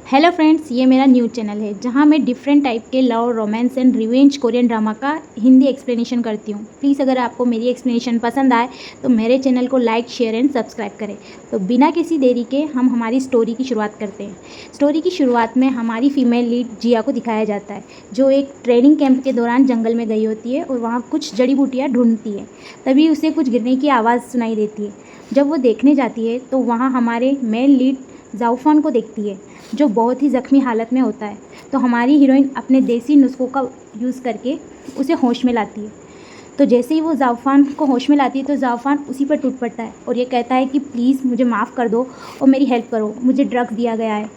Hello friends, ये मेरा new channel है जहाँ मैं डिफरेंट टाइप के love, romance and revenge Korean drama का हिंदी एक्सप्लेनेशन करती हूँ। प्लीज़ अगर आपको मेरी एक्सप्लेनेशन पसंद आए तो मेरे चैनल को लाइक, शेयर एंड सब्सक्राइब करें। तो बिना किसी देरी के हम हमारी स्टोरी की शुरुआत करते हैं। स्टोरी की शुरुआत में हमारी फीमेल लीड जिया को दिखाया जाता है, जो एक ट्रेनिंग कैंप के दौरान जंगल में गई होती है और वहाँ कुछ जड़ी बूटियाँ ढूंढती है। तभी उसे कुछ गिरने की आवाज़ सुनाई देती है। जब वो देखने जाती है तो वहाँ हमारे मेल लीड जाओफान को देखती है, जो बहुत ही ज़ख्मी हालत में होता है। तो हमारी हीरोइन अपने देसी नुस्खों का यूज़ करके उसे होश में लाती है। तो जैसे ही वो जाफ़ान को होश में लाती है तो जाफ़ान उसी पर टूट पड़ता है और ये कहता है कि प्लीज़ मुझे माफ़ कर दो और मेरी हेल्प करो, मुझे ड्रग्स दिया गया है,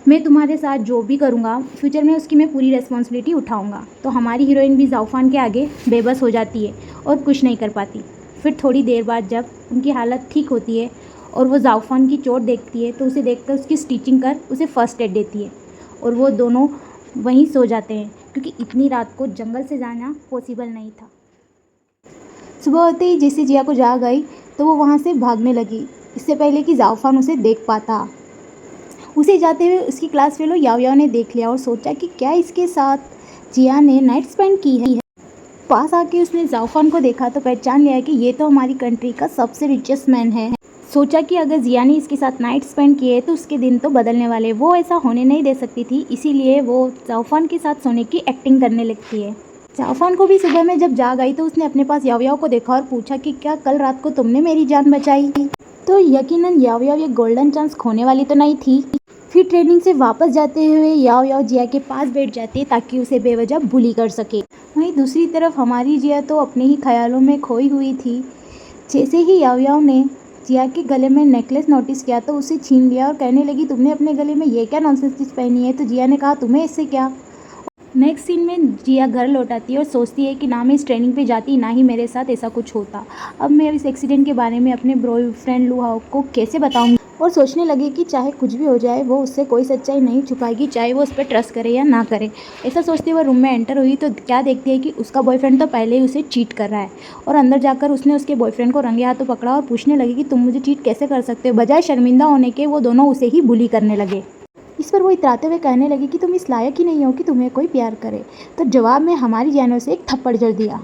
मैं तुम्हारे साथ जो भी करूँगा फ्यूचर में उसकी मैं पूरी रिस्पॉन्सिबिलिटी उठाऊँगा। तो हमारी हीरोइन भी जाफ़ान के आगे बेबस हो जाती है और कुछ नहीं कर पाती। फिर थोड़ी देर बाद जब उनकी हालत ठीक होती है और वो जाफ़ान की चोट देखती है तो उसे देखकर उसकी स्टिचिंग कर उसे फ़र्स्ट एड देती है और वो दोनों वहीं सो जाते हैं, क्योंकि इतनी रात को जंगल से जाना पॉसिबल नहीं था। सुबह होते ही जैसे जिया को जाग आई तो वो वहाँ से भागने लगी, इससे पहले कि जाफ़ान उसे देख पाता। उसे जाते हुए उसकी क्लास फेलो याओ याओ ने देख लिया और सोचा कि क्या इसके साथ जिया ने नाइट स्पेंड की है। पास आके उसने जाओफान को देखा तो पहचान लिया कि ये तो हमारी कंट्री का सबसे रिचेस्ट मैन है। सोचा कि अगर जिया ने इसके साथ नाइट स्पेंड किए तो उसके दिन तो बदलने वाले, वो ऐसा होने नहीं दे सकती थी, इसीलिए वो जाओफान के साथ सोने की एक्टिंग करने लगती है। जाओफान को भी सुबह में जब जाग आई तो उसने अपने पास याओ याओ को देखा और पूछा कि क्या कल रात को तुमने मेरी जान बचाई? तो यकीनन याओ याओ ये गोल्डन चांस खोने वाली तो नहीं थी। फिर ट्रेनिंग से वापस जाते हुए याओ याओ जिया के पास बैठ जाती ताकि उसे बेवजह बुली कर सके। वहीं दूसरी तरफ हमारी जिया तो अपने ही ख्यालों में खोई हुई थी। जैसे ही याओ याओ ने जिया के गले में नेकलेस नोटिस किया तो उसे छीन लिया और कहने लगी, तुमने अपने गले में ये क्या नॉनसेंस चीज़ पहनी है? तो जिया ने कहा, तुम्हें इससे क्या। नेक्स्ट सीन में जिया घर लौट आती है और सोचती है कि ना मैं इस ट्रेनिंग पे जाती, ना ही मेरे साथ ऐसा कुछ होता। अब मैं इस एक्सीडेंट के बारे में अपने बॉयफ्रेंड लुहाओ को कैसे बताऊंगी। और सोचने लगी कि चाहे कुछ भी हो जाए वो उससे कोई सच्चाई नहीं छुपाएगी, चाहे वो उस पर ट्रस्ट करे या ना करे। ऐसा सोचते हुए रूम में एंटर हुई तो क्या देखती है कि उसका बॉयफ्रेंड तो पहले ही उसे चीट कर रहा है। और अंदर जाकर उसने उसके बॉयफ्रेंड को रंगे हाथों पकड़ा और पूछने लगी कि तुम मुझे चीट कैसे कर सकते हो। बजाय शर्मिंदा होने के वो दोनों उसे ही बुली करने लगे। इस पर वो इतराते हुए कहने लगी कि तुम इस लायक ही नहीं हो कि तुम्हें कोई प्यार करे। तो जवाब में हमारी जैनो से एक थप्पड़ जड़ दिया।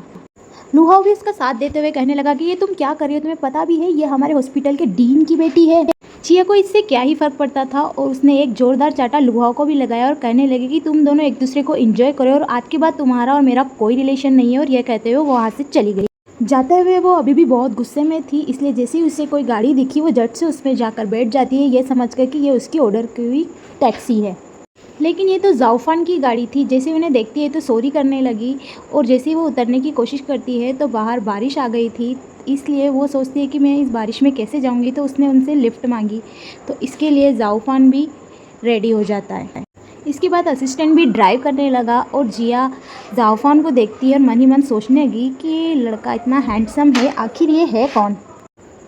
लुहाओ भी इसका साथ देते हुए कहने लगा कि ये तुम क्या कर रही हो, तुम्हें पता भी है ये हमारे हॉस्पिटल के डीन की बेटी है। चिया को इससे क्या ही फर्क पड़ता था और उसने एक जोरदार चाटा लुहाओ को भी लगाया और कहने लगी कि तुम दोनों एक दूसरे को एंजॉय करो और आज के बाद तुम्हारा और मेरा कोई रिलेशन नहीं है। और यह कहते हुए वो वहाँ से चली गई। जाते हुए वो अभी भी बहुत गुस्से में थी, इसलिए जैसे ही उसे कोई गाड़ी दिखी वो झट से उसमें जाकर बैठ जाती है, ये समझकर कि ये उसकी ऑर्डर की हुई टैक्सी है। लेकिन ये तो जाओफान की गाड़ी थी। जैसे उन्हें देखती है तो सॉरी करने लगी और जैसे ही वो उतरने की कोशिश करती है तो बाहर बारिश आ गई थी, इसलिए वो सोचती है कि मैं इस बारिश में कैसे जाऊंगी। तो उसने उनसे लिफ्ट मांगी, तो इसके लिए जाओफान भी रेडी हो जाता है। इसके बाद असिस्टेंट भी ड्राइव करने लगा और जिया जाओफान को देखती है और मन ही मन सोचने लगी कि ये लड़का इतना हैंडसम है, आखिर ये है कौन।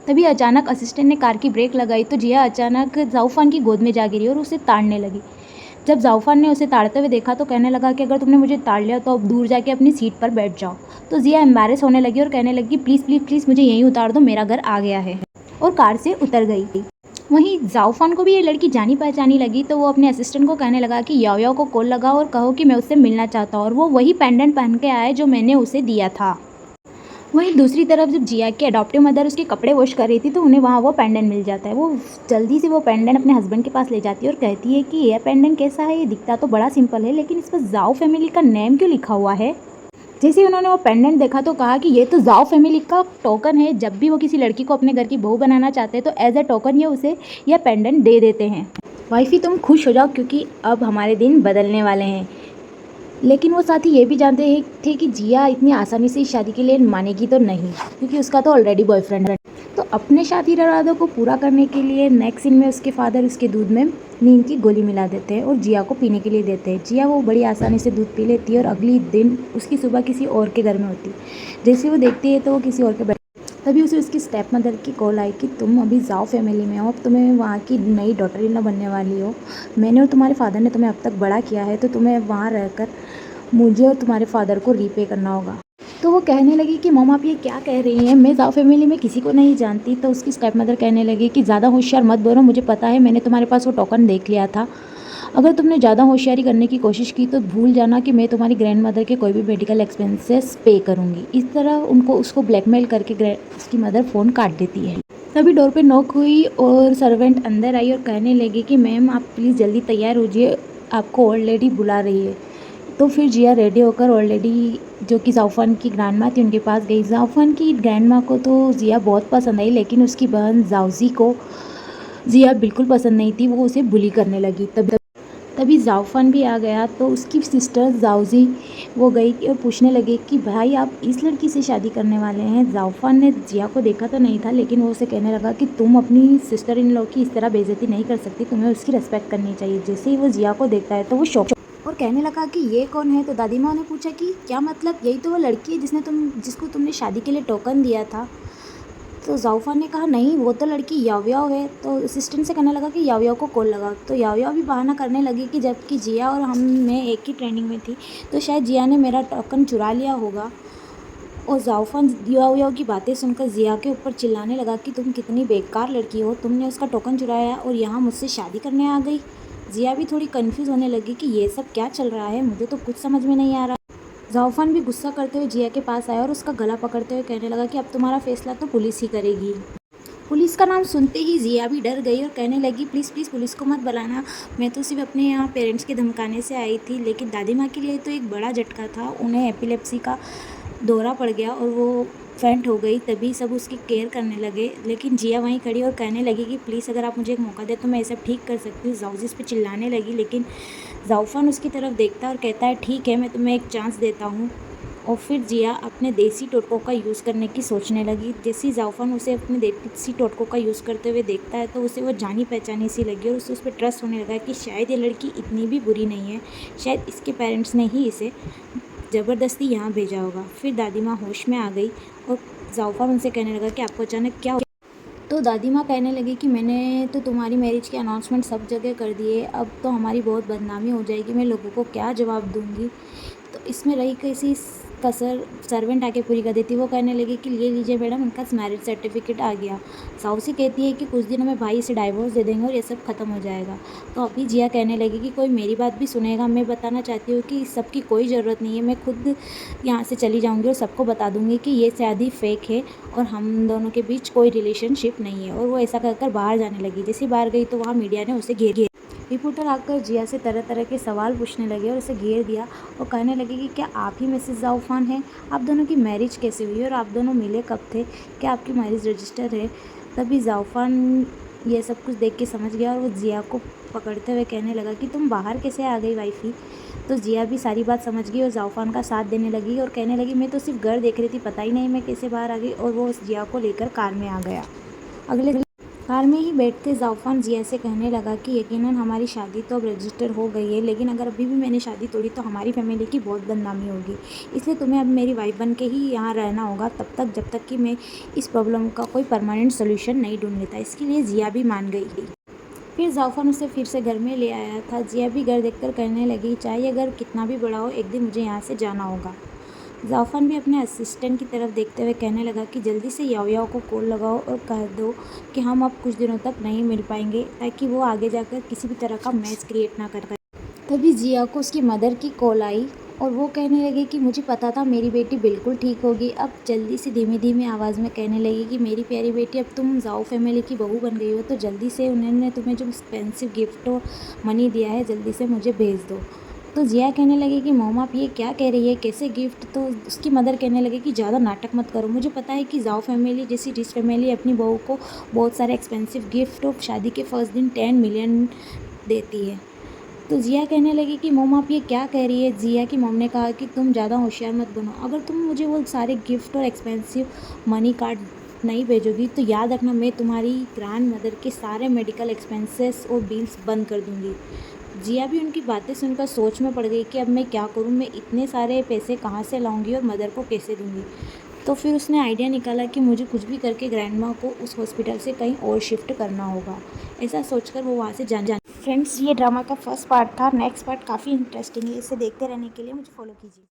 तभी अचानक असिस्टेंट ने कार की ब्रेक लगाई तो जिया अचानक जाओफान की गोद में जा गिरी और उसे ताड़ने लगी। जब जाओफान ने उसे ताड़ते हुए देखा तो कहने लगा कि अगर तुमने मुझे ताड़ लिया तो अब दूर जाके अपनी सीट पर बैठ जाओ। तो जिया एम्बैरेस होने लगी और कहने लगी, प्लीज़ प्लीज़ प्लीज़ मुझे यहीं उतार दो, मेरा घर आ गया है, और कार से उतर गई। वहीं जाओफान को भी ये लड़की जानी पहचानी लगी तो वो अपने असिस्टेंट को कहने लगा कि याओ याओ को कॉल लगाओ और कहो कि मैं उससे मिलना चाहता हूँ और वो वही पेंडेंट पहन के आए जो मैंने उसे दिया था। वहीं दूसरी तरफ जब जिया की अडॉप्टिव मदर उसके कपड़े वॉश कर रही थी तो उन्हें वहाँ वो पेंडेंट मिल जाता है। वो जल्दी से वो पेंडेंट अपने हस्बैंड के पास ले जाती है और कहती है कि यह पेंडेंट कैसा है, ये दिखता तो बड़ा सिंपल है लेकिन इस पर जाओ फैमिली का नेम क्यों लिखा हुआ है। जैसे ही उन्होंने वो पेंडेंट देखा तो कहा कि ये तो जाओ फैमिली का टोकन है, जब भी वो किसी लड़की को अपने घर की बहू बनाना चाहते हैं तो एज ए टोकन ये उसे यह पेंडेंट दे देते हैं। वाइफी तुम खुश हो जाओ क्योंकि अब हमारे दिन बदलने वाले हैं। लेकिन वो साथी ये भी जानते थे कि जिया इतनी आसानी से इस शादी के लिए मानेगी तो नहीं, क्योंकि उसका तो ऑलरेडी बॉयफ्रेंड है। तो अपने शादी इरादों को पूरा करने के लिए नेक्स्ट सीन में उसके फादर उसके दूध में नींद की गोली मिला देते हैं और जिया को पीने के लिए देते हैं। जिया वो बड़ी आसानी से दूध पी लेती है और अगली दिन उसकी सुबह किसी और के घर में होती है। जैसे वो देखती है तो वो किसी और के तभी उसे उसकी स्टेप मदर की कॉल आई कि तुम अभी जाओ फैमिली में हो, अब तुम्हें वहाँ की नई डॉटर इन लॉ बनने वाली हो, मैंने और तुम्हारे फादर ने तुम्हें अब तक बड़ा किया है तो तुम्हें वहाँ रहकर मुझे और तुम्हारे फादर को रीपे करना होगा। तो वो कहने लगी कि मॉम आप ये क्या कह रही हैं, मैं जाओ फैमिली में किसी को नहीं जानती। तो उसकी स्टेप मदर कहने लगी कि ज़्यादा होशियार मत बनो, मुझे पता है, मैंने तुम्हारे पास वो टोकन देख लिया था। अगर तुमने ज़्यादा होशियारी करने की कोशिश की तो भूल जाना कि मैं तुम्हारी ग्रैंड मदर के कोई भी मेडिकल एक्सपेंसेस पे करूँगी। इस तरह उसको ब्लैकमेल करके उसकी मदर फ़ोन काट देती है। तभी डोर पे नॉक हुई और सर्वेंट अंदर आई और कहने लगी कि मैम आप प्लीज़ जल्दी तैयार होजिए, आपको ओल्ड लेडी बुला रही है। तो फिर जिया रेडी होकर ओल्ड लेडी जो कि जाफ़न की ग्रैंड माँ थी उनके पास गई। जाफ़न की ग्रैंड माँ को तो जिया बहुत पसंद आई, लेकिन उसकी बहन जाउजी को जिया बिल्कुल पसंद नहीं थी, वो उसे बुली करने लगी। तभी जाफ़न भी आ गया तो उसकी सिस्टर जाउजी वो गई और पूछने लगी कि भाई आप इस लड़की से शादी करने वाले हैं। जाफ़न ने जिया को देखा तो नहीं था, लेकिन वो उसे कहने लगा कि तुम अपनी सिस्टर इन लॉ की इस तरह बेइज्जती नहीं कर सकती, तुम्हें उसकी रिस्पेक्ट करनी चाहिए। जैसे ही वो जिया को देखता है तो वो शॉक और कहने लगा कि ये कौन है। तो दादी माँ ने पूछा कि क्या मतलब, यही तो वो लड़की है जिसको तुमने शादी के लिए टोकन दिया था। तो जाऊफान ने कहा नहीं, वो तो लड़की यावयाव है। तो असिस्टेंट से कहने लगा कि यावयाव को कॉल लगा। तो यावयाव भी बहाना करने लगी कि जबकि जिया और मैं एक ही ट्रेनिंग में थी, तो शायद जिया ने मेरा टोकन चुरा लिया होगा। और जाऊफान यावयाव की बातें सुनकर जिया के ऊपर चिल्लाने लगा कि तुम कितनी बेकार लड़की हो, तुमने उसका टोकन चुराया और यहाँ मुझसे शादी करने आ गई। जिया भी थोड़ी कन्फ्यूज़ होने लगी कि ये सब क्या चल रहा है, मुझे तो कुछ समझ में नहीं आ रहा। जाऊफान भी गुस्सा करते हुए जिया के पास आया और उसका गला पकड़ते हुए कहने लगा कि अब तुम्हारा फैसला तो पुलिस ही करेगी। पुलिस का नाम सुनते ही जिया भी डर गई और कहने लगी प्लीज़ प्लीज़ पुलिस को मत बुलाना, मैं तो सिर्फ अपने यहाँ पेरेंट्स के धमकाने से आई थी। लेकिन दादी माँ के लिए तो एक बड़ा झटका था, उन्हें एपिलेप्सी का दौरा पड़ गया और वो फेंट हो गई। तभी सब उसकी केयर करने लगे, लेकिन जिया वहीं खड़ी और कहने लगी कि प्लीज़ अगर आप मुझे एक मौका दे तो मैं ये सब ठीक कर सकती हूँ। जाउजी इस पर चिल्लाने लगी, लेकिन जाऊफान उसकी तरफ देखता है और कहता है ठीक है, मैं तुम्हें एक चांस देता हूँ। और फिर जिया अपने देसी टोटकों का यूज़ करने की सोचने लगी। जैसे ही जाऊफान उसे अपने देसी टोटकों का यूज़ करते हुए देखता है तो उसे वो जानी पहचानी सी लगी और उसे उस पर ट्रस्ट होने लगा कि शायद ये लड़की इतनी भी बुरी नहीं है, शायद इसके पेरेंट्स ने ही इसे ज़बरदस्ती यहाँ भेजा होगा। फिर दादी माँ होश में आ गई और जाऊफान उनसे कहने लगा कि आपको अचानक क्या हो। तो दादी माँ कहने लगी कि मैंने तो तुम्हारी मैरिज के अनाउंसमेंट सब जगह कर दिए, अब तो हमारी बहुत बदनामी हो जाएगी, मैं लोगों को क्या जवाब दूंगी। तो इसमें रही कैसी कसर सर्वेंट आके पूरी कर देती। वो कहने लगी कि ले लीजिए मैडम, उनका मैरिज सर्टिफिकेट आ गया। साउसी कहती है कि कुछ दिनों में भाई इसे डाइवोर्स दे देंगे और ये सब खत्म हो जाएगा। तो अभी जिया कहने लगी कि कोई मेरी बात भी सुनेगा, मैं बताना चाहती हूँ कि सबकी कोई ज़रूरत नहीं है, मैं खुद यहाँ से चली जाऊँगी और सबको बता दूँगी कि ये शादी फेक है और हम दोनों के बीच कोई रिलेशनशिप नहीं है। और वो ऐसा कहकर बाहर जाने लगी। जैसे बाहर गई तो वहाँ मीडिया ने उसे घेर। रिपोर्टर आकर जिया से तरह तरह के सवाल पूछने लगे और उसे घेर दिया और कहने लगे कि क्या आप ही मिसेस जाऊफान हैं, आप दोनों की मैरिज कैसे हुई और आप दोनों मिले कब थे, क्या आपकी मैरिज रजिस्टर है। तभी जाऊफान ये सब कुछ देख के समझ गया और वो जिया को पकड़ते हुए कहने लगा कि तुम बाहर कैसे आ गई वाइफी। तो जिया भी सारी बात समझ गई और जाऊफान का साथ देने लगी और कहने लगी मैं तो सिर्फ घर देख रही थी, पता ही नहीं मैं कैसे बाहर आ गई। और वो उस जिया को लेकर कार में आ गया। अगले कार में ही बैठते जाऊफान जिया से कहने लगा कि यकीनन हमारी शादी तो अब रजिस्टर हो गई है, लेकिन अगर अभी भी मैंने शादी तोड़ी तो हमारी फैमिली की बहुत बदनामी होगी, इसलिए तुम्हें अब मेरी वाइफ बन के ही यहाँ रहना होगा तब तक जब तक कि मैं इस प्रॉब्लम का कोई परमानेंट सोल्यूशन नहीं ढूंढ लेता। इसके लिए जिया भी मान गई। फिर जाऊफान उसे फिर से घर में ले आया था। जिया भी घर देखकर कहने लगी चाहे अगर कितना भी बड़ा हो, एक दिन मुझे यहाँ से जाना होगा। जाफ़न भी अपने असिस्टेंट की तरफ देखते हुए कहने लगा कि जल्दी से यावयाव को कॉल लगाओ और कह दो कि हम अब कुछ दिनों तक नहीं मिल पाएंगे, ताकि वो आगे जाकर किसी भी तरह का मैच क्रिएट ना कर पाए। तभी जिया को उसकी मदर की कॉल आई और वो कहने लगे कि मुझे पता था मेरी बेटी बिल्कुल ठीक होगी। अब जल्दी से धीमी धीमी आवाज़ में कहने लगी कि मेरी प्यारी बेटी, अब तुम जाओ फैमिली की बहू बन गई हो, तो जल्दी से उन्होंने तुम्हें जो एक्सपेंसिव गिफ्ट और मनी दिया है जल्दी से मुझे भेज दो। तो जिया कहने लगी कि मोम आप ये क्या कह रही है, कैसे गिफ्ट। तो उसकी मदर कहने लगी कि ज़्यादा नाटक मत करो, मुझे पता है कि जाओ फैमिली जैसी रिच फैमिली अपनी बहू को बहुत सारे एक्सपेंसिव गिफ्ट और शादी के फर्स्ट दिन 10 मिलियन देती है। तो जिया कहने लगी कि मोम आप ये क्या कह रही है। जिया की मोम ने कहा कि तुम ज़्यादा होशियार मत बनो, अगर तुम मुझे वो सारे गिफ्ट और एक्सपेंसिव मनी कार्ड नहीं भेजोगी तो याद रखना मैं तुम्हारी ग्रैंड मदर के सारे मेडिकल एक्सपेंसेस और बिल्स बंद कर दूँगी। जिया भी उनकी बातें सुनकर सोच में पड़ गई कि अब मैं क्या करूं, मैं इतने सारे पैसे कहाँ से लाऊंगी और मदर को कैसे दूंगी। तो फिर उसने आइडिया निकाला कि मुझे कुछ भी करके ग्रैंड माँ को उस हॉस्पिटल से कहीं और शिफ्ट करना होगा। ऐसा सोचकर वो वहाँ से जाने फ्रेंड्स, ये ड्रामा का फर्स्ट पार्ट था। नेक्स्ट पार्ट काफ़ी इंटरेस्टिंग है, इसे देखते रहने के लिए मुझे फॉलो कीजिए।